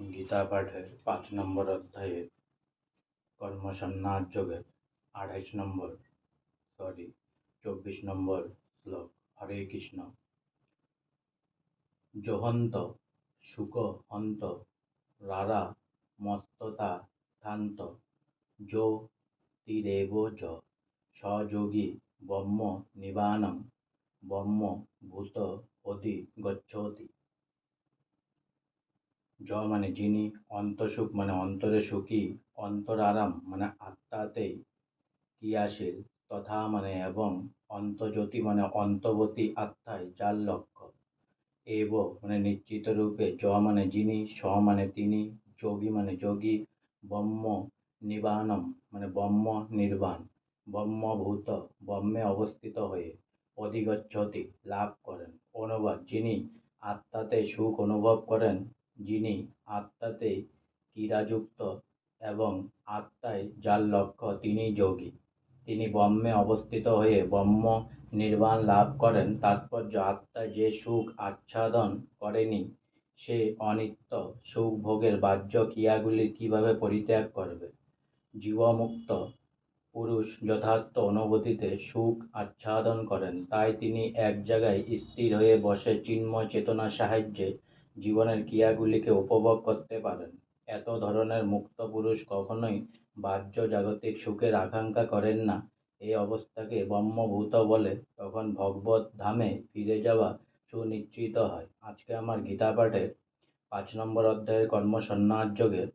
গীতা পাঠের ৫ নম্বর অধ্যায়ে কর্মসন্ন্যাস যোগের ২৪ নম্বর শ্লোক। হরে কৃষ্ণ। জোহন্ত শুক হন্ত রারা মস্ততা থান্ত যো তিরেব চ সযোগী ব্রহ্ম নিবানম ব্রহ্ম ভূত অধি গচ্ছতি। য মানে যিনি, অন্তসুখ মানে অন্তরে সুখী, অন্তরারাম মানে আত্মাতেই ক্রিয়াশীল, তথা মানে এবং, অন্তর্জ্যোতি মানে অন্তর্বর্তী আত্মায় যার লক্ষ্য, এব মানে নিশ্চিত রূপে, য মানে যিনি, স মানে তিনি, যোগী মানে যোগী, ব্রহ্ম নিবানম মানে ব্রহ্ম নির্বাণ, ব্রহ্মভূত ব্রহ্মে অবস্থিত হয়ে, অধিগচ্ছতি লাভ করেন। অনুবাদ: যিনি আত্মাতে সুখ অনুভব করেন, যিনি আত্মাতে ক্রিয়াযুক্ত এবং আত্মায় যার লক্ষ্য, তিনি যোগী। তিনি ব্রহ্মে অবস্থিত হয়ে ব্রহ্ম নির্বাণ লাভ করেন। তাৎপর্য: আত্মায় যে সুখ আচ্ছাদন করেনি, সে অনিত্য সুখ ভোগের বাহ্য ক্রিয়াগুলি কিভাবে পরিত্যাগ করবে। জীবমুক্ত পুরুষ যথার্থ অনুভূতিতে সুখ আচ্ছাদন করেন, তাই তিনি এক জায়গায় স্থির হয়ে বসে চিন্ময় চেতনার সাহায্যে জীবনের ক্রিয়াগুলিকে উপভোগ করতে পারেন। এত ধরনের মুক্ত পুরুষ কখনোই বাহ্য জাগতিক সুখের আকাঙ্ক্ষা করেন না। এই অবস্থাকে ব্রহ্মভূত বলে। তখন ভগবত ধামে ফিরে যাওয়া সুনিশ্চিত হয়। আজকে আমার গীতা পাঠের ৫ নম্বর অধ্যায়ের কর্মসন্ন্যাস যোগের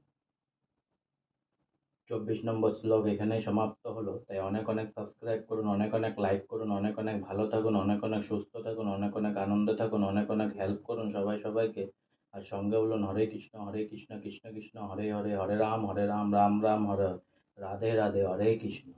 ২৪ নম্বর শ্লোক এখানেই সমাপ্ত হলো। তাই অনেক অনেক সাবস্ক্রাইব করুন, অনেক অনেক লাইক করুন, অনেক অনেক ভালো থাকুন, অনেক অনেক সুস্থ থাকুন, অনেক অনেক আনন্দে থাকুন, অনেক অনেক হেল্প করুন সবাইকে। আর সঙ্গে বলুন হরে কৃষ্ণ কৃষ্ণ কৃষ্ণ হরে হরে, হরে রাম রাম রাম হরে হরে, রাধে রাধে, হরে কৃষ্ণ।